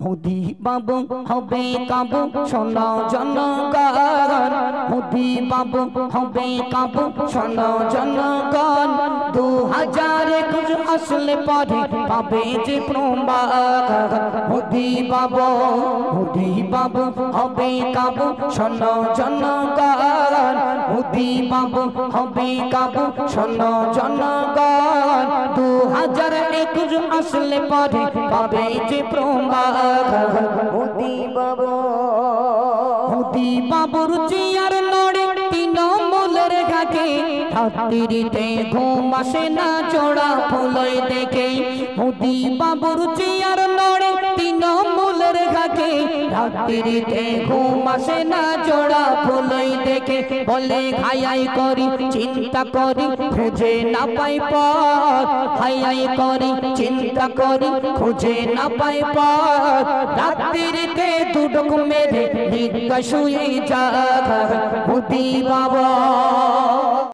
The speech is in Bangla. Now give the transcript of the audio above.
মোদি বাবু হবে কাবু শোনো জনগণ, মোদি বাবু হবে কাবু শোনো জনগণ। 2021 আসলে পরে পাবে যে প্রমাণ। মোদি বাবু হবে কাবু শোনো জনগণ, মোদি বাবু হবে কাবু শোনো জনগণ। 2021 আসলে পরে পাবে যে প্রমাণ। মোদি বাবুর চেয়ার নড়ে তৃণমূলের ঘাটে, রাত্রিতে ঘুম আসে না জোড়া ফুলই দেখে। মোদি বাবুর চেয়ার নড়ে তৃণমূলের ঘাটে, রাত্রিতে ঘুম আসে না জোড়া ফুলই দেখে। বলে হাই করি চিন্তা করি খুঁজে না পাই পথ, হাই করি চিন্তা করি খুঁজে না পাই পথ। রাত্রিতে দুডুক মেরে নিদ্রা শুয়ে যাক। মোদি বাবা